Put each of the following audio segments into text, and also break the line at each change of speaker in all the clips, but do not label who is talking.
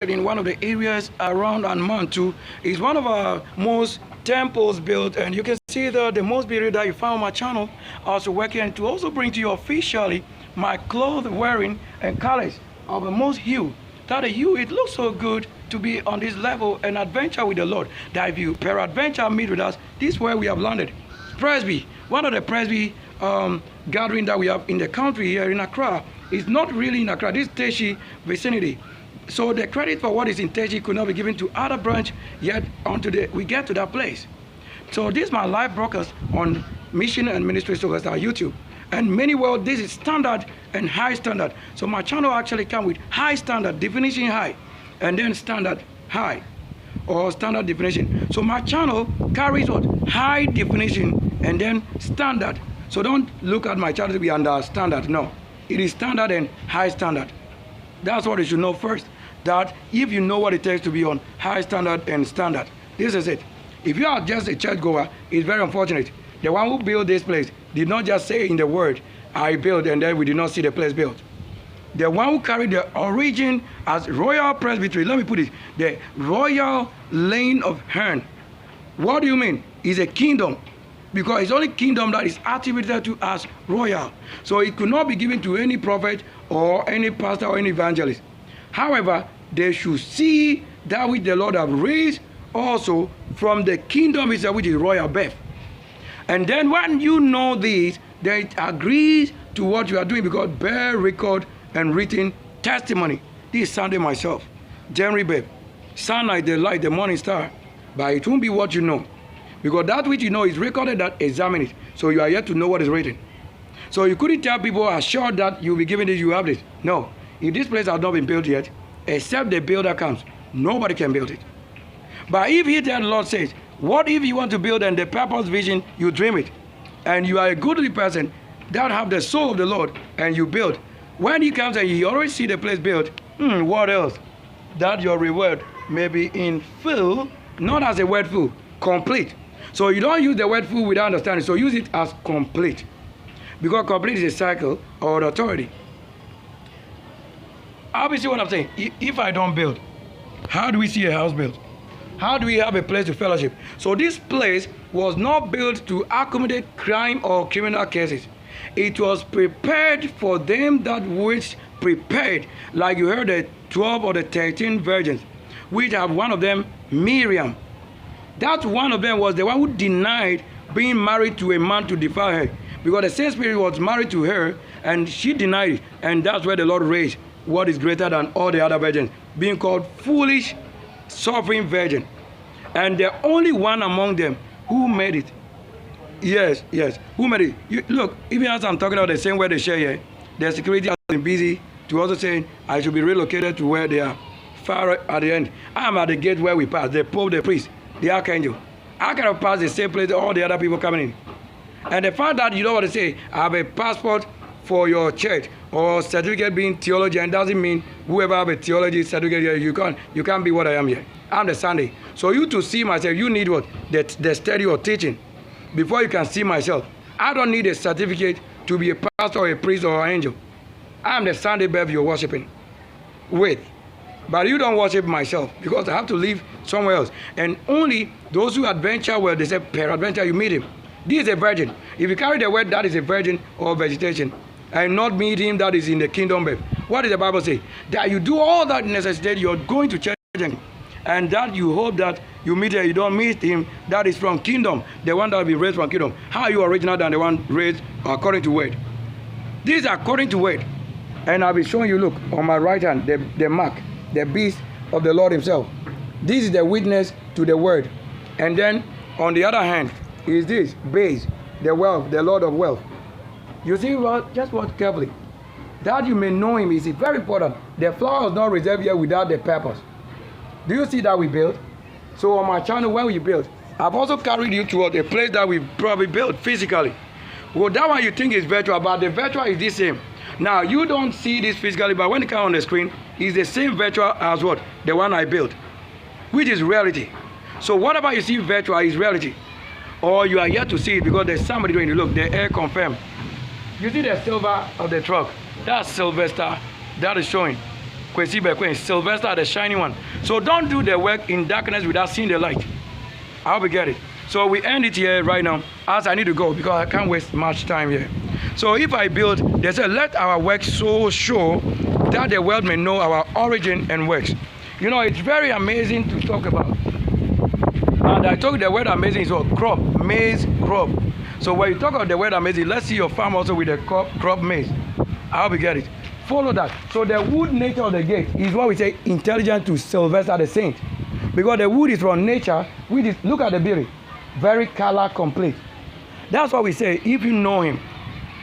in one of the areas around Anmantu. Is one of our most temples built, and you can see the most beauty that you found on my channel. Also working and to also bring to you officially my clothes wearing and colors of the most hue. That hue, it looks so good to be on this level and adventure with the Lord. That if you peradventure meet with us, this is where we have landed. Presby, one of the Presby gathering that we have in the country here in Accra. It's not really in Accra, this Teshie vicinity. So the credit for what is in Teshie could not be given to other branch yet until we get to that place. So this is my live broadcast on Mission and Ministry Service on YouTube. And many world, this is standard and high standard. So my channel actually comes with high standard, definition high, and then standard high, or standard definition. So my channel carries what? High definition and then standard. So don't look at my channel to be under standard. No, it is standard and high standard. That's what you should know first. That if you know what it takes to be on high standard and standard, this is it. If you are just a churchgoer, it's very unfortunate. The one who built this place did not just say in the word, I built, and then we did not see the place built. The one who carried the origin as Royal Presbyterian, let me put it, the Royal Lane of Hern. What do you mean? It's a kingdom, because it's only kingdom that is attributed to as royal. So it could not be given to any prophet or any pastor or any evangelist. However, they should see that which the Lord have raised also from the kingdom itself, which is royal birth. And then when you know this, then it agrees to what you are doing, because bear record and written testimony. This is Sunday myself, January birth. Sun like the light, the morning star. But it won't be what you know, because that which you know is recorded, that examine it. So you are yet to know what is written. So you couldn't tell people assured that you'll be given this, you have this. No. If this place has not been built yet, except the builder comes, nobody can build it. But if he that the Lord says, what if you want to build and the purpose vision, you dream it, and you are a goodly person that have the soul of the Lord, and you build. When he comes and you already see the place built, what else? That your reward may be in full, not as a word full, complete. So you don't use the word full without understanding, so use it as complete. Because complete is a cycle or authority. Obviously what I'm saying, if I don't build, how do we see a house built? How do we have a place to fellowship? So this place was not built to accommodate crime or criminal cases. It was prepared for them that which prepared, like you heard the 12 or the 13 virgins, which have one of them, Miriam. That one of them was the one who denied being married to a man to defile her, because the same spirit was married to her and she denied it. And that's where the Lord raised what is greater than all the other virgins, being called foolish, suffering virgin. And the only one among them who made it. Yes, who made it? Look, even as I'm talking about the same way they share here, the security has been busy to also saying I should be relocated to where they are, far at the end. I am at the gate where we pass, the Pope, the priest, the archangel. I cannot pass the same place all the other people coming in. And the fact that you don't want to say, I have a passport for your church or certificate being theology, and doesn't mean whoever have a theology certificate here, you can't be what I am here. I'm the Sunday. So you to see myself, you need what? The study or teaching before you can see myself. I don't need a certificate to be a pastor or a priest or an angel. I am the Sunday babe you're worshiping with. But you don't worship myself, because I have to live somewhere else. And only those who adventure, well, they say peradventure you meet him. This is a virgin. If you carry the word, that is a virgin or vegetation, and not meet him that is in the kingdom birth. What does the Bible say? That you do all that necessary, you're going to church, and that you hope that you meet him, you don't meet him, that is from kingdom, the one that will be raised from kingdom. How are you original than the one raised according to word? This is according to word. And I'll be showing you, look, on my right hand, the mark, the beast of the Lord himself. This is the witness to the word. And then on the other hand is this base, the wealth, the Lord of wealth. You see, well, just watch carefully. That you may know him is very important. The flower is not reserved here without the purpose. Do you see that we built? So on my channel, when we built, I've also carried you to a place that we probably built physically. Well, that one you think is virtual, but the virtual is the same. Now, you don't see this physically, but when it comes on the screen, it's the same virtual as what? The one I built, which is reality. So whatever you see virtual is reality. Or you are yet to see it because there's somebody doing it. Look, the air confirmed. You see the silver of the truck? That's Sylvester. That is showing. Sylvester, the shining one. So don't do the work in darkness without seeing the light. I hope you get it. So we end it here right now, as I need to go because I can't waste much time here. So if I build, they say, let our work so show that the world may know our origin and works. You know, it's very amazing to talk about. And I told you the word amazing is what? Crop, maize, crop. So when you talk about the word amazing, let's see your farm also with the crop maize. I hope you get it. Follow that. So the wood nature of the gate is what we say intelligent to Sylvester the saint. Because the wood is from nature, which is, look at the building, very color complete. That's what we say, if you know him.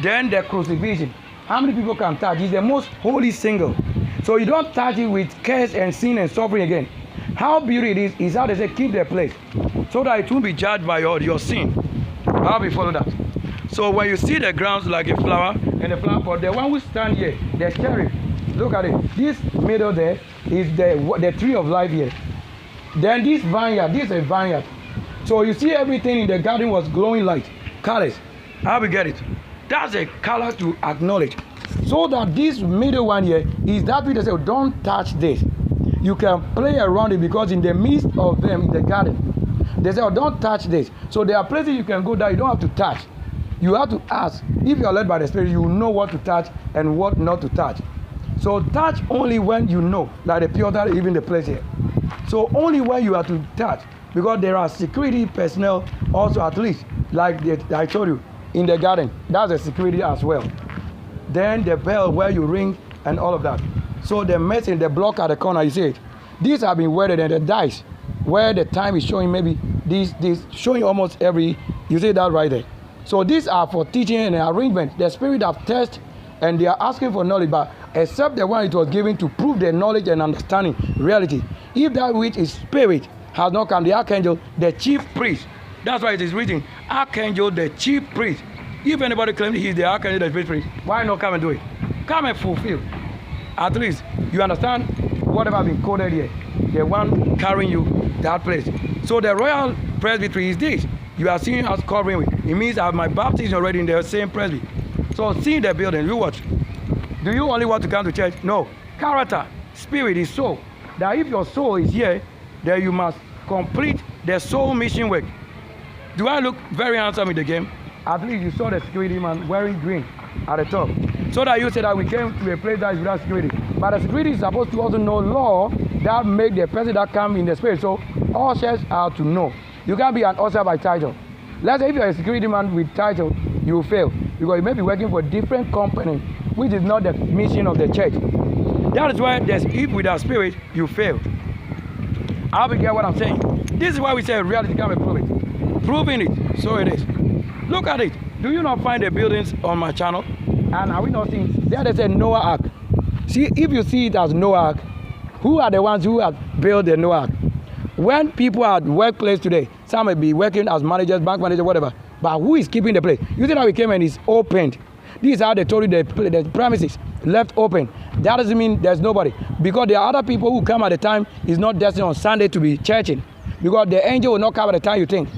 Then the crucifixion, how many people can touch? It's the most holy single. So you don't touch it with curse and sin and suffering again. How beautiful it is how they say keep the place, so that it won't be judged by your sin. How we follow that? So when you see the grounds like a flower and a flower pot, the one who stand here, the cherry, look at it. This middle there is the tree of life here. Then this vineyard, this is a vineyard. So you see everything in the garden was glowing light, colors. How we get it? That's a color to acknowledge. So that this middle one here is that we say, don't touch this. You can play around it because in the midst of them in the garden, they say, oh, don't touch this. So there are places you can go that you don't have to touch. You have to ask. If you are led by the Spirit, you know what to touch and what not to touch. So touch only when you know, like the pure, even the place here. So only when you have to touch, because there are security personnel also at least, like I told you, in the garden. That's a security as well. Then the bell where you ring and all of that. So the message, the block at the corner, you see it. These have been wedded and the dice, where the time is showing maybe this showing almost every, you see that right there. So these are for teaching and arrangement. The Spirit have test and they are asking for knowledge, but except the one it was given to prove their knowledge and understanding reality. If that which is spirit has not come, the archangel, the chief priest, that's why it is written, archangel, the chief priest. If anybody claims he is the archangel, the chief priest, why not come and do it? Come and fulfill. At least you understand whatever has been coded here. The one carrying you that place. So the royal presbytery is this. You are seeing us covering with. It means I have my baptism already in the same presbytery. So seeing the building, you watch. Do you only want to come to church? No. Character, spirit is soul. That if your soul is here, then you must complete the soul mission work. Do I look very handsome in the game? At least you saw the security man wearing green at the top. So that you say that we came to a place that is without security. But the security is supposed to also know law that make the person that come in the spirit. So ushers are to know. You can't be an usher by title. Let's say if you're a security man with title, you will fail. Because you may be working for a different company, which is not the mission of the church. That is why there's if without spirit, you fail. I hope you get what I'm saying. This is why we say reality can't be proven. Proving it, so it is. Look at it. Do you not find the buildings on my channel? And are we not seeing? There they say Noah Ark. See, if you see it as Noah Ark, who are the ones who have built the Noah Ark? When people are at workplace today, some may be working as managers, bank manager, whatever. But who is keeping the place? You see how we came and it's opened. This is how they told you the premises left open. That doesn't mean there's nobody. Because there are other people who come at the time is not destined on Sunday to be churching. Because the angel will not come at the time you think.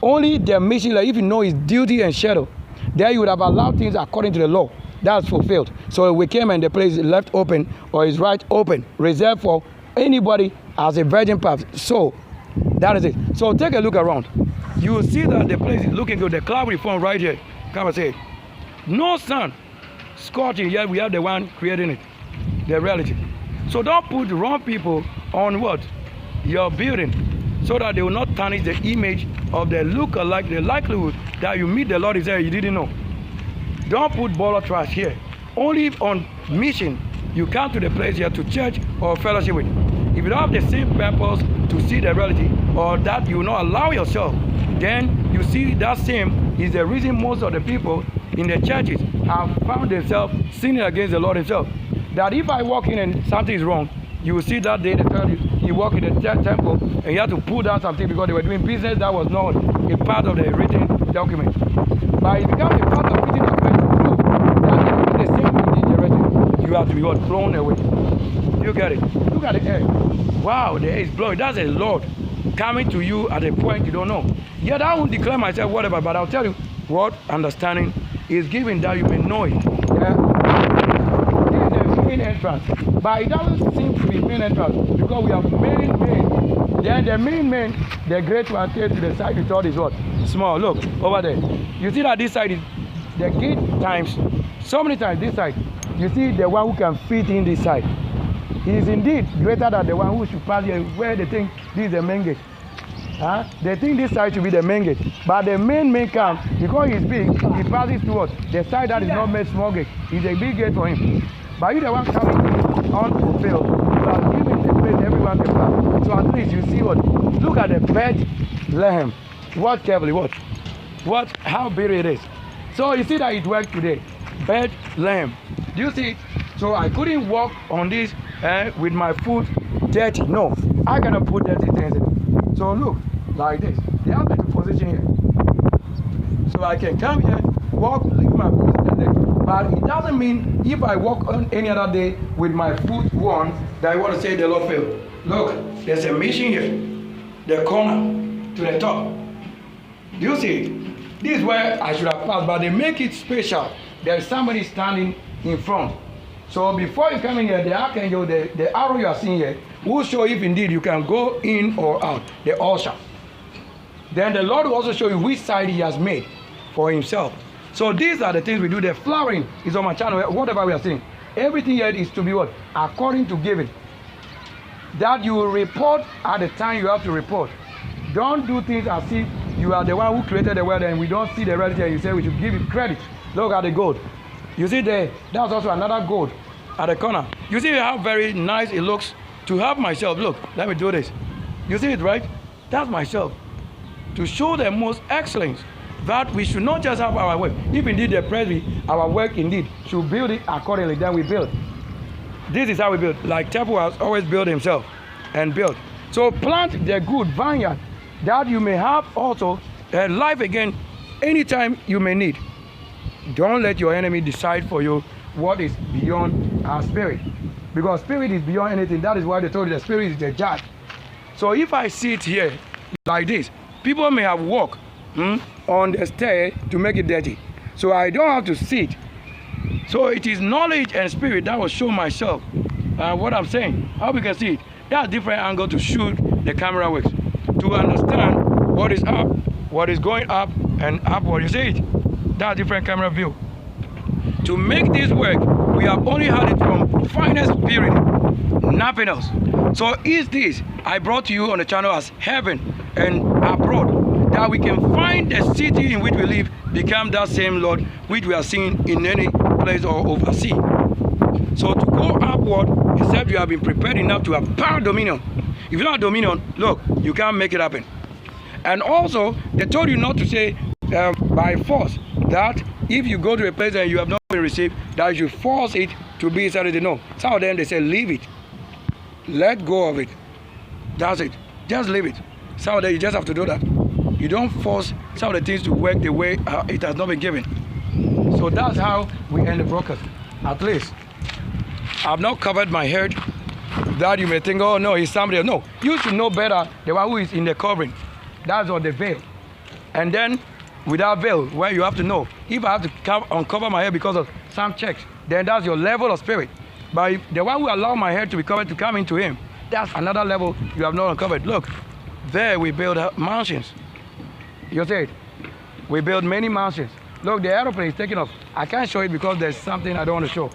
Only the mission, like if you know his duty and shadow, then you would have allowed things according to the law. That's fulfilled. So we came and the place is left open or is right open, reserved for anybody as a virgin path. So that is it. So take a look around. You will see that the place is looking good. The cloud will form right here. Come and say it. No sun scorching, yet we have the one creating it. The reality. So don't put the wrong people on what? Your building. So that they will not tarnish the image of the look-alike, the likelihood that you meet the Lord is there you didn't know. Don't put bottle trash here. Only on mission you come to the place here to church or fellowship with. If you don't have the same purpose to see the reality or that you will not allow yourself, then you see that same is the reason most of the people in the churches have found themselves sinning against the Lord himself. That if I walk in and something is wrong, you will see that day they tell you, you walk in the temple and you have to pull down something because they were doing business that was not a part of the written document. But it becomes a part of the written document, that if the same thing in the written, you have to be what? Blown away. You get it? Look at the air. Wow, the air is blowing. That's a Lord coming to you at a point you don't know. Yet I won't declare myself whatever, but I'll tell you what understanding is given that you may know it. Yeah? This is the beginning entrance. But it doesn't seem to be main entrance because we have main. Then the main, the great one to the side we thought is what? Small. Look, over there. You see that this side is the gate times, so many times this side. You see the one who can fit in this side. He is indeed greater than the one who should pass here where they think this is the main gate. They think this side should be the main gate. But the main comes, because he's big, he passes towards the side that is not made small gate. It's a big gate for him. But you the one coming unfulfilled, you are giving the place everyone can pass. So at least you see what? Look at the Bethlehem. Watch carefully, watch. Watch how big it is. So you see that it worked today. Bethlehem. Do you see it? So I couldn't walk on this with my foot dirty. No, I cannot put dirty things in. So look, like this. They have to position here. So I can come here, walk, leave my foot there. But it doesn't mean if I walk on any other day with my foot worn, that I want to say the Lord failed. Look, there's a mission here. The corner to the top. Do you see it? This is where I should have passed, but they make it special. There is somebody standing in front. So before you come in here, the archangel, the arrow you are seeing here, will show if indeed you can go in or out, the usher. Then the Lord will also show you which side he has made for himself. So these are the things we do. The flowering is on my channel, whatever we are seeing. Everything here is to be what? According to giving. That you will report at the time you have to report. Don't do things as if you are the one who created the world and we don't see the reality and you say we should give it credit. Look at the gold. You see there, that's also another gold at the corner. You see how very nice it looks to have myself. Look, let me do this. You see it, right? That's myself. To show the most excellence that we should not just have our work. If indeed the presby, our work indeed, should build it accordingly, then we build. This is how we build. Like Tuibleoo has always built himself and built. So plant the good vineyard that you may have also life again anytime you may need. Don't let your enemy decide for you what is beyond our spirit. Because spirit is beyond anything. That is why they told you the spirit is the judge. So if I sit here like this, people may have walked on the stair to make it dirty. So I don't have to sit. So it is knowledge and spirit that will show myself what I'm saying. How we can see it. There are different angles to shoot the camera works. To understand what is up, what is going up and upward. You see it? That's different camera view. To make this work, we have only had it from finest spirit, nothing else. So is this I brought to you on the channel as heaven and abroad, that we can find the city in which we live become that same Lord which we are seeing in any place or overseas. So to go upward, except you have been prepared enough to have power dominion. If you don't have dominion, look, you can't make it happen. And also, they told you not to say by force that if you go to a place and you have not been received, that you force it to be Saturday. No. Some of them, they say, leave it. Let go of it. That's it. Just leave it. Some of them, you just have to do that. You don't force some of the things to work the way it has not been given. So that's how we end the broadcast. At least, I've not covered my head that you may think, oh no, he's somebody else. No, you should know better the one who is in the covering. That's what the veil. And then without veil, where you have to know, if I have to uncover my hair because of some checks, then that's your level of spirit. But if the one who allow my hair to be covered to come into him, that's another level you have not uncovered. Look, there we build mansions. You see it? We build many mansions. Look, the aeroplane is taking off. I can't show it because there's something I don't want to show.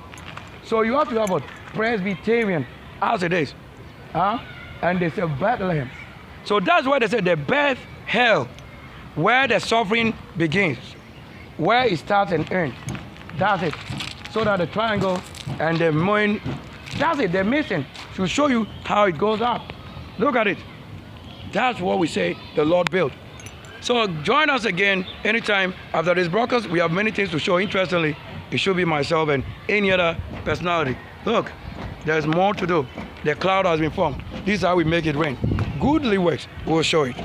So you have to have a Presbyterian as it is. And they say Bethlehem. So that's why they say the birth hell, where the suffering begins, where it starts and ends. That's it. So that the triangle and the moon, that's it, the mission to show you how it goes up. Look at it. That's what we say the Lord built. So join us again anytime after this broadcast. We have many things to show. Interestingly, it should be myself and any other personality. Look, there's more to do. The cloud has been formed. This is how we make it rain. Goodly works, we'll show it.